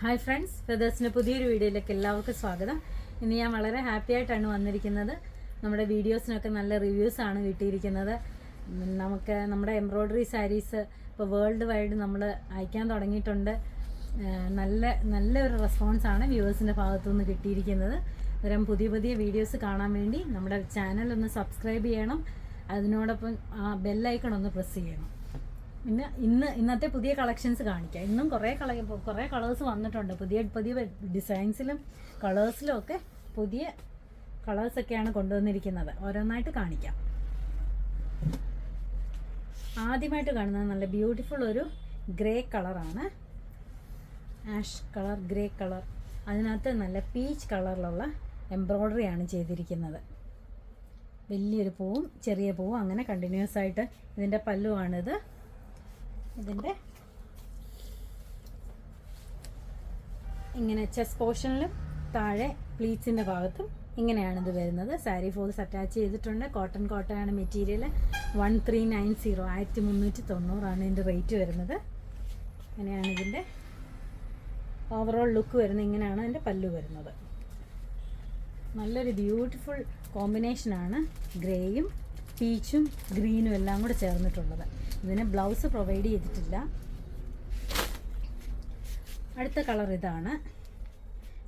Hi friends, ഫെദേഴ്സിൻ്റെ പുതിയൊരു വീഡിയോയിലേക്ക് എല്ലാവർക്കും സ്വാഗതം. ഇന്ന് ഞാൻ വളരെ ഹാപ്പി ആയിട്ടാണ് വന്നിരിക്കുന്നത്. നമ്മുടെ വീഡിയോസിനൊക്കെ നല്ല റിവ്യൂസാണ് കിട്ടിയിരിക്കുന്നത്. നമ്മുടെ എംബ്രോയ്ഡറി സാരീസ് ഇപ്പോൾ വേൾഡ് വൈഡ് നമ്മൾ അയക്കാൻ തുടങ്ങിയിട്ടുണ്ട്. നല്ലൊരു റെസ്പോൺസാണ് വ്യൂവേഴ്സിൻ്റെ ഭാഗത്തുനിന്ന് കിട്ടിയിരിക്കുന്നത്. അന്നേരം പുതിയ പുതിയ വീഡിയോസ് കാണാൻ വേണ്ടി നമ്മുടെ ചാനൽ ഒന്ന് സബ്സ്ക്രൈബ് ചെയ്യണം. അതിനോടൊപ്പം ആ ബെല്ലൈക്കൺ ഒന്ന് പ്രസ് ചെയ്യണം. പിന്നെ ഇന്നത്തെ പുതിയ കളക്ഷൻസ് കാണിക്കാം. ഇന്നും കുറേ കളേഴ്സ് വന്നിട്ടുണ്ട്. പുതിയ ഡിസൈൻസിലും കളേഴ്സിലും ഒക്കെ പുതിയ കളേഴ്സൊക്കെയാണ് കൊണ്ടുവന്നിരിക്കുന്നത്. ഓരോന്നായിട്ട് കാണിക്കാം. ആദ്യമായിട്ട് കാണുന്നത് നല്ല ബ്യൂട്ടിഫുൾ ഒരു ഗ്രേ കളറാണ്. Ash colour, grey colour. അതിനകത്ത് നല്ല പീച്ച് കളറിലുള്ള എംബ്രോയ്ഡറിയാണ് ചെയ്തിരിക്കുന്നത്. വലിയൊരു പൂവും ചെറിയ പൂവും അങ്ങനെ കണ്ടിന്യൂസ് ആയിട്ട്. ഇതിൻ്റെ പല്ലുവാണിത്. ഇതിൻ്റെ ഇങ്ങനെ ചെസ്റ്റ് പോർഷനിലും താഴെ പ്ലീറ്റ്സിൻ്റെ ഭാഗത്തും ഇങ്ങനെയാണിത് വരുന്നത്. സാരി ഫോൾസ് അറ്റാച്ച് ചെയ്തിട്ടുണ്ട്. കോട്ടയാണ് മെറ്റീരിയൽ. 1390 1390 ഇതിൻ്റെ റേറ്റ് വരുന്നത്. ഇങ്ങനെയാണ് ഇതിൻ്റെ ഓവറോൾ ലുക്ക് വരുന്നത്. ഇങ്ങനെയാണ് അതിൻ്റെ പല്ലു വരുന്നത്. നല്ലൊരു ബ്യൂട്ടിഫുൾ കോമ്പിനേഷനാണ് ഗ്രേയും പീച്ചും ഗ്രീനും എല്ലാം കൂടെ ചേർന്നിട്ടുള്ളത്. ഇതിന് ബ്ലൗസ് പ്രൊവൈഡ് ചെയ്തിട്ടില്ല. അടുത്ത കളർ ഇതാണ്.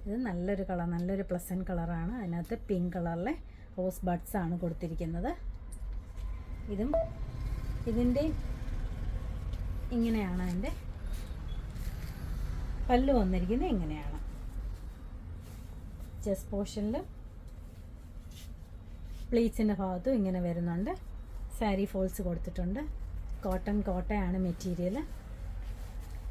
ഇത് നല്ലൊരു കളർ, നല്ലൊരു പ്ലസൻറ്റ് കളറാണ്. അതിനകത്ത് പിങ്ക് കളറിലെ റോസ് ബഡ്സ് ആണ് കൊടുത്തിരിക്കുന്നത്. ഇതിൻ്റെ ഇങ്ങനെയാണ് അതിൻ്റെ പല്ലു വന്നിരിക്കുന്നത്. ഇങ്ങനെയാണ് ചെസ്റ്റ് പോർഷനിൽ പ്ലീറ്റ്സിൻ്റെ ഭാഗത്തും ഇങ്ങനെ വരുന്നുണ്ട്. സാരി ഫോൾസ് കൊടുത്തിട്ടുണ്ട്. കോട്ടയാണ് മെറ്റീരിയൽ.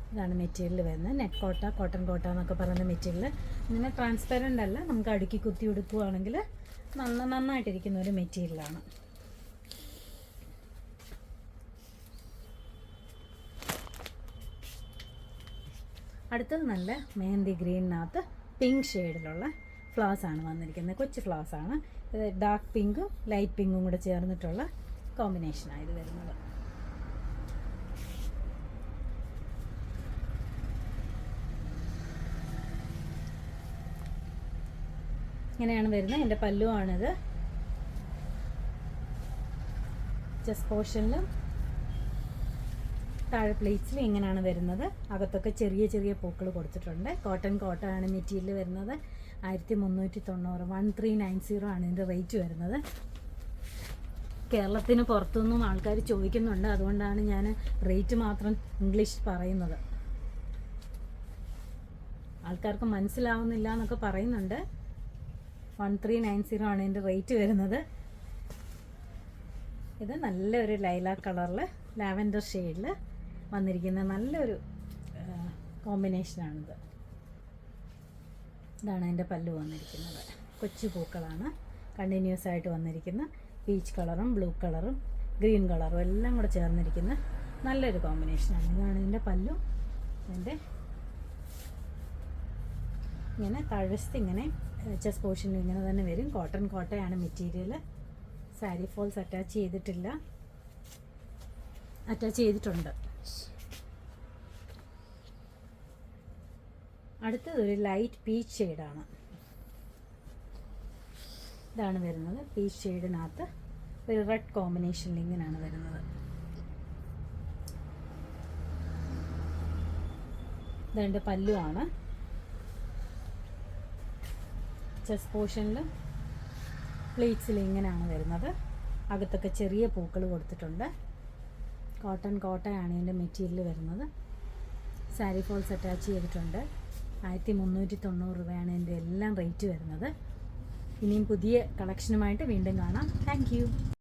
ഇതാണ് മെറ്റീരിയൽ വരുന്നത്. നെറ്റ് കോട്ടൺ എന്നൊക്കെ പറയുന്ന മെറ്റീരിയൽ. ഇങ്ങനെ ട്രാൻസ്പെറൻ്റ് അല്ല, നമുക്ക് അടുക്കി കുത്തി ഉടുക്കുകയാണെങ്കിൽ നന്നായിട്ടിരിക്കുന്ന ഒരു മെറ്റീരിയലാണ്. അടുത്തത് നല്ല മെഹന്തി ഗ്രീനിനകത്ത് പിങ്ക് ഷെയ്ഡിലുള്ള ഫ്ലവേഴ്സ് ആണ് വന്നിരിക്കുന്നത്. കൊച്ചു ഫ്ലവേഴ്സ് ആണ്. ഇത് ഡാർക്ക് പിങ്കും ലൈറ്റ് പിങ്കും കൂടെ ചേർന്നിട്ടുള്ള കോമ്പിനേഷനാണ് ഇത് വരുന്നത്. ഇങ്ങനെയാണ് വരുന്നത്. എൻ്റെ പല്ലുവാണിത്. ചെസ്റ്റ് പോർഷനിലും താഴെ പ്ലേറ്റ്സിലും ഇങ്ങനെയാണ് വരുന്നത്. അകത്തൊക്കെ ചെറിയ ചെറിയ പൂക്കൾ കൊടുത്തിട്ടുണ്ട്. കോട്ടയാണ് മെറ്റീരിയൽ വരുന്നത്. 1390 1390 ആണ് ഇതിൻ്റെ റേറ്റ് വരുന്നത്. കേരളത്തിന് പുറത്തുനിന്നും ആൾക്കാർ ചോദിക്കുന്നുണ്ട്. അതുകൊണ്ടാണ് ഞാൻ റേറ്റ് മാത്രം ഇംഗ്ലീഷ് പറയുന്നത്. ആൾക്കാർക്ക് മനസ്സിലാവുന്നില്ല എന്നൊക്കെ പറയുന്നുണ്ട്. 1390 ആണ് ഇതിൻ്റെ റേറ്റ് വരുന്നത്. ഇത് നല്ലൊരു ലൈലാക്ക് കളറിൽ ലാവൻഡർ ഷെയ്ഡിൽ വന്നിരിക്കുന്ന നല്ലൊരു കോമ്പിനേഷനാണിത്. ഇതാണ് അതിൻ്റെ പല്ലു വന്നിരിക്കുന്നത്. കൊച്ചു പൂക്കളാണ് കണ്ടിന്യൂസ് ആയിട്ട് വന്നിരിക്കുന്ന. പീച്ച് കളറും ബ്ലൂ കളറും ഗ്രീൻ കളറും എല്ലാം കൂടെ ചേർന്നിരിക്കുന്ന നല്ലൊരു കോമ്പിനേഷനാണ്. ഇതാണ് ഇതിൻ്റെ പല്ലു. ഇതിൻ്റെ ഇങ്ങനെ താഴ്വശത്ത് ഇങ്ങനെ ചെസ്റ്റ് പോർഷനിൽ ഇങ്ങനെ തന്നെ വരും. കോട്ടയാണ് മെറ്റീരിയൽ. സാരി ഫോൾസ് അറ്റാച്ച് ചെയ്തിട്ടുണ്ട്. അടുത്തതൊരു ലൈറ്റ് പീച്ച് ഷെയ്ഡാണ്. ഇതാണ് വരുന്നത്. പീച്ച് ഷെയ്ഡിനകത്ത് ഒരു റെഡ് കോമ്പിനേഷനിൽ ഇങ്ങനെയാണ് വരുന്നത്. ഇതെൻ്റെ പല്ലുവാണ്. ചെസ്റ്റ് പോർഷനിൽ പ്ലേറ്റ്സിൽ ഇങ്ങനെയാണ് വരുന്നത്. അകത്തൊക്കെ ചെറിയ പൂക്കൾ കൊടുത്തിട്ടുണ്ട്. കോട്ടയാണ് ഇതിൻ്റെ മെറ്റീരിയൽ വരുന്നത്. സാരി ഫോൾസ് അറ്റാച്ച് ചെയ്തിട്ടുണ്ട്. 1390 രൂപയാണ് ഇതിൻ്റെ എല്ലാം റേറ്റ് വരുന്നത്. ഇനിയും പുതിയ കളക്ഷനുമായിട്ട് വീണ്ടും കാണാം. Thank you.